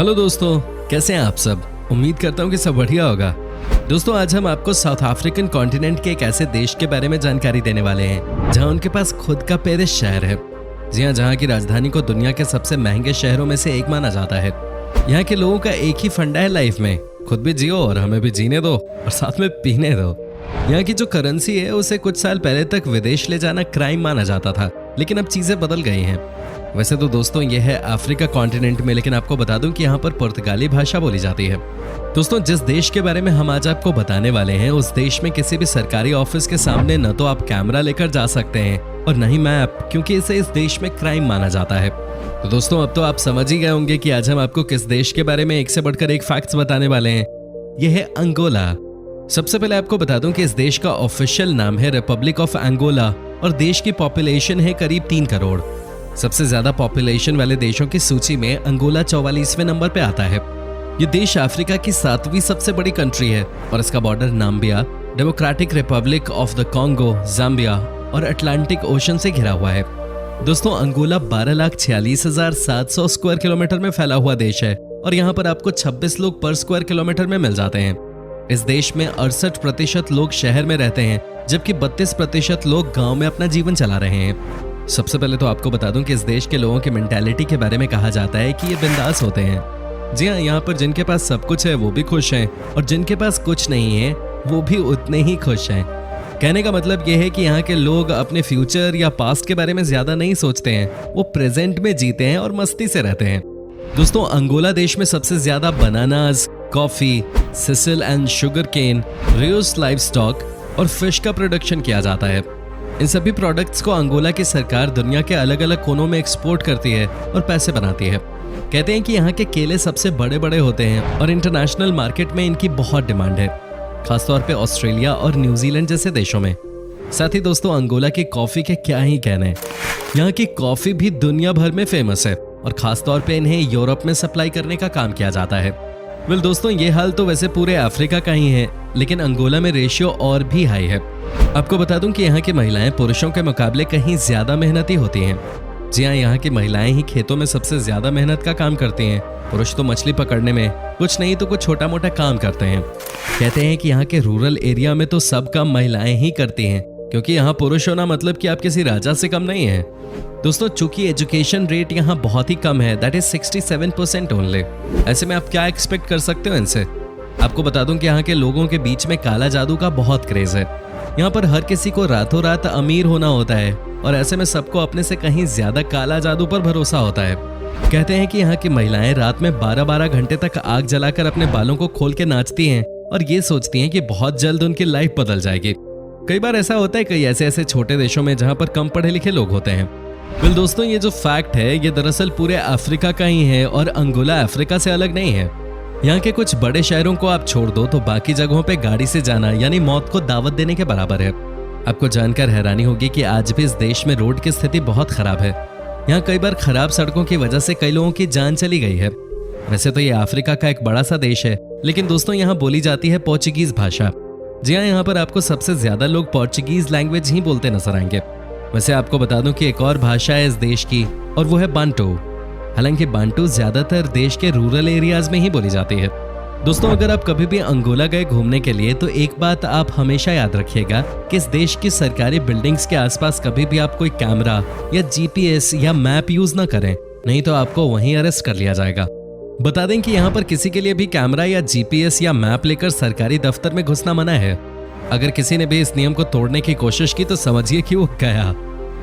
Hello दोस्तों, कैसे हैं आप सब। उम्मीद करता हूँ कि सब बढ़िया होगा। दोस्तों, आज हम आपको साउथ अफ्रीकन कॉन्टिनेंट के एक ऐसे देश के बारे में जानकारी देने वाले हैं जहाँ उनके पास खुद का पेरिस शहर है। जी हाँ, जहाँ की राजधानी को दुनिया के सबसे महंगे शहरों में से एक माना जाता है। यहाँ के लोगों का एक ही फंडा है लाइफ में, खुद भी जियो और हमें भी जीने दो और साथ में पीने दो। यहाँ की जो करेंसी है उसे कुछ साल पहले तक विदेश ले जाना क्राइम माना जाता था, लेकिन अब चीजें बदल गई हैं। वैसे तो दोस्तों ये है अफ्रीका कॉन्टिनेंट में, लेकिन आपको बता दूं कि यहाँ पर पुर्तगाली भाषा बोली जाती है। दोस्तों, जिस देश के बारे में हम आज आपको बताने वाले हैं उस देश में किसी भी सरकारी ऑफिस के सामने न तो आप कैमरा लेकर जा सकते हैं और न ही मैप, क्योंकि इसे इस देश में क्राइम माना जाता है। तो दोस्तों, अब तो आप समझ ही गए होंगे कि आज हम आपको किस देश के बारे में एक से बढ़कर एक फैक्ट्स बताने वाले हैं। यह है अंगोला। सबसे पहले आपको बता दूं कि इस देश का ऑफिशियल नाम है रिपब्लिक ऑफ अंगोला और देश की पॉपुलेशन है करीब 3 करोड़। सबसे ज्यादा पॉपुलेशन वाले देशों की सूची में अंगोला 44वें नंबर पे आता है। ये देश अफ्रीका की 7वीं सबसे बड़ी कंट्री है और इसका border Namibia, democratic Republic of the Congo, Zambia और अटलांटिक ओशन से घिरा हुआ है। दोस्तों, अंगोला 12,46,700 स्क्वायर किलोमीटर में फैला हुआ देश है और यहाँ पर आपको 26 लोग पर स्क्वायर किलोमीटर में मिल जाते हैं। इस देश में 68% लोग शहर में रहते हैं, जबकि 32% लोग गांव में अपना जीवन चला रहे हैं। सबसे पहले तो आपको बता दूं कि इस देश के लोगों की मेंटालिटी के बारे में कहा जाता है कि ये बिंदास होते हैं। जी हाँ, यहाँ पर जिनके पास सब कुछ है वो भी खुश हैं और जिनके पास कुछ नहीं है वो भी उतने ही खुश हैं। कहने का मतलब ये है कि यहाँ के लोग अपने फ्यूचर या पास्ट के बारे में ज्यादा नहीं सोचते हैं, वो प्रेजेंट में जीते हैं और मस्ती से रहते हैं। दोस्तों, अंगोला देश में सबसे ज्यादा bananas, coffee, sisal and sugar cane, रियोस लाइवस्टॉक और फिश का प्रोडक्शन किया जाता है। इन सभी प्रोडक्ट्स को अंगोला की सरकार दुनिया के अलग अलग कोनों में एक्सपोर्ट करती है और पैसे बनाती है। कहते हैं कि यहाँ के केले सबसे बड़े बड़े होते हैं और इंटरनेशनल मार्केट में इनकी बहुत डिमांड है, खासतौर पे ऑस्ट्रेलिया और न्यूजीलैंड जैसे देशों में। साथ ही दोस्तों, अंगोला की कॉफी के क्या ही कहने। यहाँ की कॉफी भी दुनिया भर में फेमस है और खासतौर पे इन्हें यूरोप में सप्लाई करने का काम किया जाता है। दोस्तों, ये हाल तो वैसे पूरे अफ्रीका का ही है, लेकिन अंगोला में रेशियो और भी हाई है। आपको बता दूं कि यहाँ की महिलाएं पुरुषों के मुकाबले कहीं ज्यादा मेहनती होती हैं। जी हाँ, यहाँ की महिलाएं ही खेतों में सबसे ज्यादा मेहनत का काम करती हैं। पुरुष तो मछली पकड़ने में, कुछ नहीं तो कुछ छोटा मोटा काम करते हैं। कहते हैं कि यहाँ के रूरल एरिया में तो सब काम महिलाएं ही करती हैं, क्योंकि यहाँ पुरुष होना मतलब कि आप किसी राजा से कम नहीं है। दोस्तों, चूंकि एजुकेशन रेट यहाँ बहुत ही कम है, दैट इज 67% ओनली। ऐसे में आप क्या एक्सपेक्ट कर सकते हो इनसे। आपको बता दूं कि यहाँ के लोगों के बीच में काला जादू का बहुत क्रेज है। यहाँ पर हर किसी को रातों रात अमीर होना होता है और ऐसे में सबको अपने से कहीं ज्यादा काला जादू पर भरोसा होता है। कहते हैं कि यहाँ की महिलाएं रात में 12-12 घंटे तक आग जलाकर अपने बालों को खोल के नाचती हैं और ये सोचती हैं कि बहुत जल्द उनकी लाइफ बदल जाएगी। कई बार ऐसा होता है कई ऐसे छोटे देशों में जहाँ पर कम पढ़े लिखे लोग होते हैं। दोस्तों, ये जो फैक्ट है ये दरअसल पूरे अफ्रीका का ही है और अंगोला अफ्रीका से अलग नहीं है। यहाँ के कुछ बड़े शहरों को आप छोड़ दो तो बाकी जगहों पे गाड़ी से जाना यानी मौत को दावत देने के बराबर है। आपको जानकर हैरानी होगी कि आज भी इस देश में रोड की स्थिति बहुत खराब है। यहाँ कई बार खराब सड़कों की वजह से कई लोगों की जान चली गई है। वैसे तो ये अफ्रीका का एक बड़ा सा देश है, लेकिन दोस्तों यहाँ बोली जाती है पोर्चुगीज भाषा। जी हाँ, यहाँ पर आपको सबसे ज्यादा लोग पोर्चुगीज लैंग्वेज ही बोलते नजर आएंगे। वैसे आपको बता दूं कि एक और भाषा है इस देश की और वो है बांटू। हालांकि बांटू ज्यादातर देश के रूरल एरियाज में ही बोली जाती है। दोस्तों, अगर आप कभी भी अंगोला गए घूमने के लिए तो एक बात आप हमेशा याद रखिएगा कि इस देश की सरकारी बिल्डिंग्स के आसपास कभी भी आप कोई कैमरा या जीपीएस या मैप यूज ना करें, नहीं तो आपको वहीं अरेस्ट कर लिया जाएगा। बता दें कि यहाँ पर किसी के लिए भी कैमरा या जीपीएस या मैप लेकर सरकारी दफ्तर में घुसना मना है। अगर किसी ने भी इस नियम को तोड़ने की कोशिश की तो समझिए कि वो गया।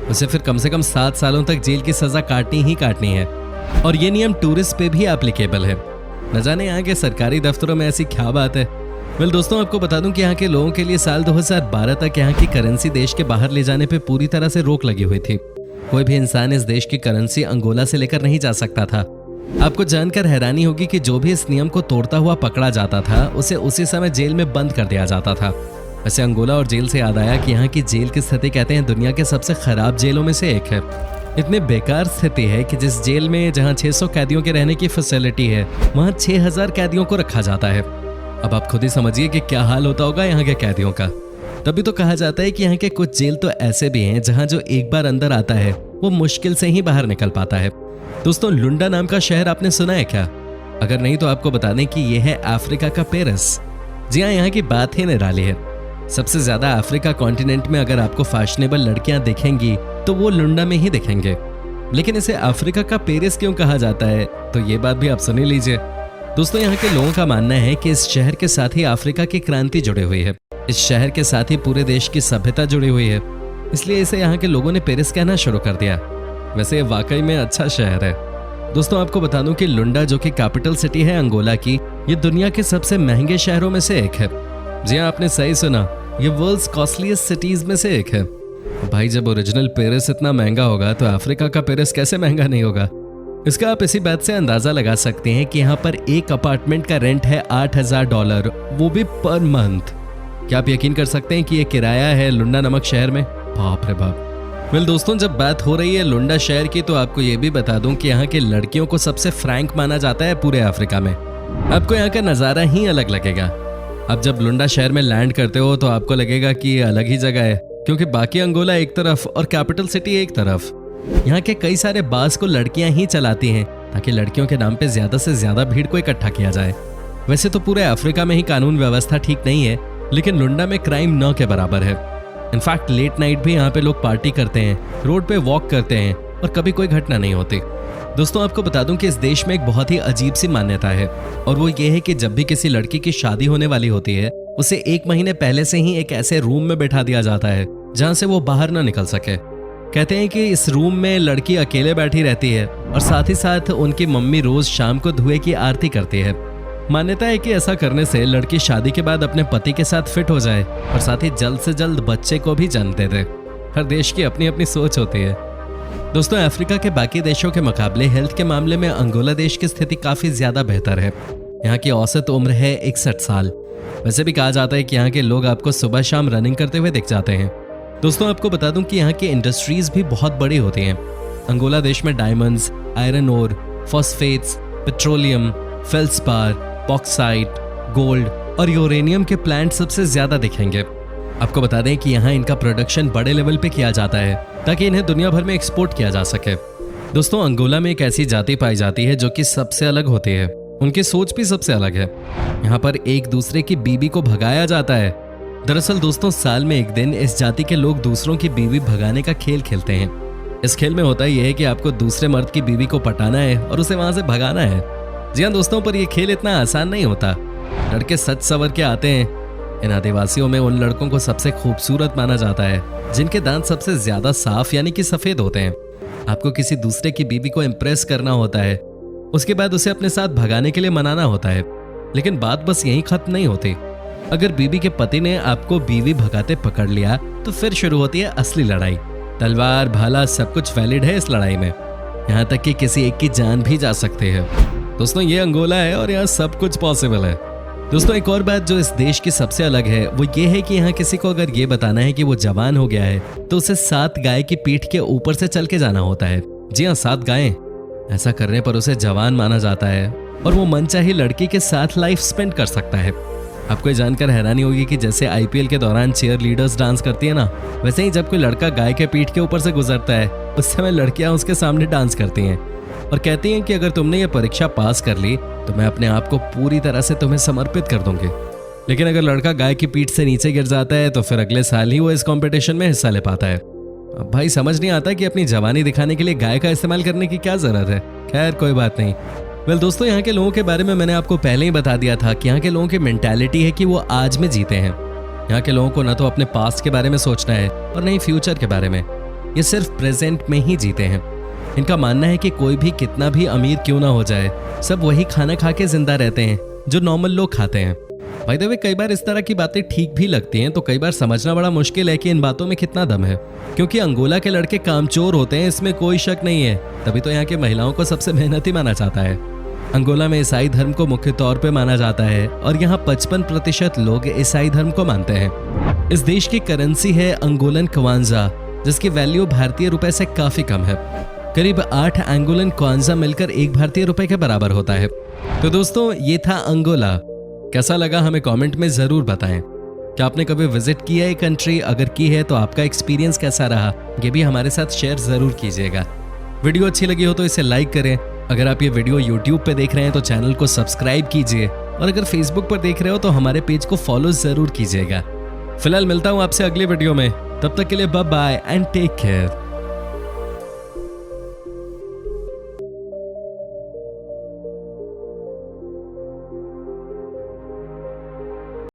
उसे फिर कम से कम 7 सालों तक जेल की सजा काटनी ही काटनी है और ये नियम टूरिस्ट पे भी एप्लीकेबल है। न जाने यहाँ के सरकारी दफ्तरों में ऐसी क्या बात है। दोस्तों, आपको बता दूं कि यहाँ के लोगों के लिए साल 2012 तक यहाँ की करेंसी देश के बाहर ले जाने पे पूरी तरह से रोक लगी हुई थी। कोई भी इंसान इस देश की करेंसी अंगोला से लेकर नहीं जा सकता था। आपको जानकर हैरानी होगी कि जो भी इस नियम को तोड़ता हुआ पकड़ा जाता था उसे उसी समय जेल में बंद कर दिया जाता था। वैसे अंगोला और जेल से याद आया कि यहाँ की जेल की स्थिति कहते हैं दुनिया के सबसे खराब जेलों में से एक है। इतनी बेकार स्थिति है कि जिस जेल में जहाँ 600 कैदियों के रहने की फैसिलिटी है वहाँ 6000 कैदियों को रखा जाता है। अब आप खुद ही समझिए कि क्या हाल होता होगा यहाँ के कैदियों का। तभी तो कहा जाता है कि यहाँ के कुछ जेल तो ऐसे भी हैं जहाँ जो एक बार अंदर आता है वो मुश्किल से ही बाहर निकल पाता है। दोस्तों, लुंडा नाम का शहर आपने सुना है क्या? अगर नहीं तो आपको बता दें कि यह है अफ्रीका का पेरिस। जी हाँ, यहाँ की बात ही निराली है। सबसे ज्यादा अफ्रीका कॉन्टिनेंट में अगर आपको फैशनेबल लड़कियां दिखेंगी तो वो लुंडा में ही दिखेंगे। लेकिन इसे अफ्रीका का पेरिस क्यों कहा जाता है, तो ये बात भी आप सुन ही लीजिए। दोस्तों, यहाँ के लोगों का मानना है कि इस शहर के साथ ही अफ्रीका की क्रांति जुड़ी हुई है। इस शहर के साथ ही पूरे देश की सभ्यता जुड़ी हुई है, इसलिए इसे यहाँ के लोगों ने पेरिस कहना शुरू कर दिया। वैसे ये वाकई में अच्छा शहर है। दोस्तों, आपको बता दूं कि लुंडा, जो कि कैपिटल सिटी है अंगोला की, ये दुनिया के सबसे महंगे शहरों में से एक है। जी हाँ, आपने सही सुना, ये वर्ल्ड्स कॉस्टलीस्ट सिटीज में से एक है। भाई, जब ओरिजिनल पेरिस इतना महंगा होगा तो अफ्रीका का पेरिस कैसे महंगा नहीं होगा। इसका आप इसी बात से अंदाजा लगा सकते हैं कि यहाँ पर एक अपार्टमेंट का रेंट है $8,000, वो भी पर मंथ। क्या आप यकीन कर सकते हैं कि ये किराया है लुंडा नामक शहर में? बाप रे बाप। वेल दोस्तों, जब बात हो रही है लुंडा शहर की, तो आपको ये भी बता दूं कि यहाँ के लड़कियों को सबसे फ्रैंक माना जाता है पूरे अफ्रीका में। आपको यहाँ का नज़ारा ही अलग लगेगा। अब जब लुंडा शहर में लैंड करते हो तो आपको लगेगा कि ये अलग ही जगह है, क्योंकि बाकी अंगोला एक तरफ और कैपिटल सिटी एक तरफ। यहाँ के कई सारे बार्स को लड़कियां ही चलाती हैं ताकि लड़कियों के नाम पे ज्यादा से ज्यादा भीड़ को इकट्ठा किया जाए। वैसे तो पूरे अफ्रीका में ही कानून व्यवस्था ठीक नहीं है, लेकिन लुंडा में क्राइम न के बराबर है। इनफैक्ट लेट नाइट भी यहाँ पे लोग पार्टी करते हैं, रोड पे वॉक करते हैं और कभी कोई घटना नहीं होती। दोस्तों, आपको बता दूं कि इस देश में एक बहुत ही अजीब सी मान्यता है, और वो ये है कि जब भी किसी लड़की की शादी होने वाली होती है, उसे 1 महीने पहले से ही एक ऐसे रूम में बैठा दिया जाता है जहां से वो बाहर ना निकल सके। कहते हैं कि इस रूम में लड़की अकेले बैठी रहती है और साथ ही साथ उनकी मम्मी रोज शाम को धुएं की आरती करती है। मान्यता है कि ऐसा करने से लड़की शादी के बाद अपने पति के साथ फिट हो जाए और साथ ही जल्द से जल्द बच्चे को भी जन्म दे दे। हर देश की अपनी अपनी सोच होती है। दोस्तों, अफ्रीका के बाकी देशों के मुकाबले हेल्थ के मामले में अंगोला देश की स्थिति काफी ज्यादा बेहतर है। यहाँ की औसत उम्र है 61 साल। वैसे भी कहा जाता है कि यहाँ के लोग आपको सुबह शाम रनिंग करते हुए दिख जाते हैं। दोस्तों, आपको बता दूं कि यहाँ की इंडस्ट्रीज भी बहुत बड़ी होती हैं। अंगोला देश में diamonds, iron ore, phosphates, petroleum, feldspar, bauxite, gold और यूरेनियम के प्लांट सबसे ज्यादा दिखेंगे। आपको बता दें कि यहाँ इनका प्रोडक्शन बड़े लेवल पे किया जाता है ताकि इन्हें दुनिया भर में एक्सपोर्ट किया जा सके। दोस्तों, अंगोला में एक ऐसी जाति पाई जाती है जो कि सबसे अलग होती है। उनकी सोच भी सबसे अलग है। यहाँ पर एक दूसरे की बीवी को भगाया जाता है। दरअसल दोस्तों, साल में एक दिन इस जाति के लोग दूसरों की बीवी भगाने का खेल खेलते हैं। इस खेल में होता यह है कि आपको दूसरे मर्द की बीवी को पटाना है और उसे वहां से भगाना है। जी हाँ दोस्तों, पर यह खेल इतना आसान नहीं होता। लड़के सच सवर के आते हैं। इन आदिवासियों में उन लड़कों को सबसे खूबसूरत माना जाता है जिनके दांत सबसे ज्यादा साफ यानी कि सफेद होते हैं। आपको किसी दूसरे की बीवी को इम्प्रेस करना होता है, उसके बाद उसे अपने साथ भगाने के लिए मनाना होता है। लेकिन बात बस यहीं खत्म नहीं होती। अगर बीवी के पति ने आपको बीवी भगाते पकड़ लिया तो फिर शुरू होती है असली लड़ाई। तलवार, भाला सब कुछ वैलिड है इस लड़ाई में। यहाँ तक कि किसी एक की जान भी जा सकती है। दोस्तों, ये अंगोला है और यहाँ सब कुछ पॉसिबल है। दोस्तों, एक और बात जो इस देश की सबसे अलग है वो ये है कि यहाँ किसी को अगर ये बताना है कि वो जवान हो गया है तो उसे 7 गाय की पीठ के ऊपर से चल के जाना होता है। जी हाँ, 7 गायें। ऐसा करने पर उसे जवान माना जाता है और वो मनचाही लड़की के साथ लाइफ स्पेंड कर सकता है। आपको ये जानकर हैरानी होगी कि जैसे IPL के दौरान चीयर लीडर्स डांस करती है ना, वैसे ही जब कोई लड़का गाय के पीठ के ऊपर से गुजरता है उस समय लड़कियां उसके सामने डांस करती हैं और कहती हैं कि अगर तुमने ये परीक्षा पास कर ली तो मैं अपने आप को पूरी तरह से तुम्हें समर्पित कर दूंगी। लेकिन अगर लड़का गाय की पीठ से नीचे गिर जाता है तो फिर अगले साल ही वो इस कंपटीशन में हिस्सा ले पाता है। अब भाई समझ नहीं आता कि अपनी जवानी दिखाने के लिए गाय का इस्तेमाल करने की क्या जरूरत है। खैर कोई बात नहीं। वेल दोस्तों, यहाँ के लोगों के बारे में मैंने आपको पहले ही बता दिया था कि यहाँ के लोगों की मेंटालिटी है कि वो आज में जीते हैं। यहाँ के लोगों को न तो अपने पास्ट के बारे में सोचना है और न ही फ्यूचर के बारे में। ये सिर्फ प्रेजेंट में ही जीते हैं। इनका मानना है कि कोई भी कितना भी अमीर क्यों ना हो जाए, सब वही खाना खा के जिंदा रहते हैं जो नॉर्मल लोग खाते हैं। बाय द वे, कई बार इस तरह की बातें ठीक भी लगती हैं तो कई बार समझना बड़ा मुश्किल है कि इन बातों में कितना दम है, क्योंकि अंगोला के लड़के कामचोर होते हैं, इसमें कोई शक नहीं है। तभी तो यहाँ के महिलाओं को सबसे मेहनती माना जाता है। अंगोला में ईसाई धर्म को मुख्य तौर पे माना जाता है और यहाँ 55% लोग ईसाई धर्म को मानते हैं। इस देश की करेंसी है अंगोलन क्वांजा, जिसकी वैल्यू भारतीय रुपए से काफी कम है। करीब 8 अंगोलन क्वांजा मिलकर 1 भारतीय रुपए के बराबर होता है। तो दोस्तों, ये था अंगोला। कैसा लगा हमें कमेंट में जरूर बताएं। क्या आपने कभी विजिट किया है कंट्री? अगर की है तो आपका एक्सपीरियंस कैसा रहा, ये भी हमारे साथ शेयर जरूर कीजिएगा। वीडियो अच्छी लगी हो तो इसे लाइक करें अगर आप ये वीडियो YouTube पे देख रहे हैं तो चैनल को सब्सक्राइब कीजिए, और अगर Facebook पर देख रहे हो तो हमारे पेज को फॉलो जरूर कीजिएगा। फिलहाल मिलता हूँ आपसे अगली वीडियो में, तब तक के लिए bye bye and take care.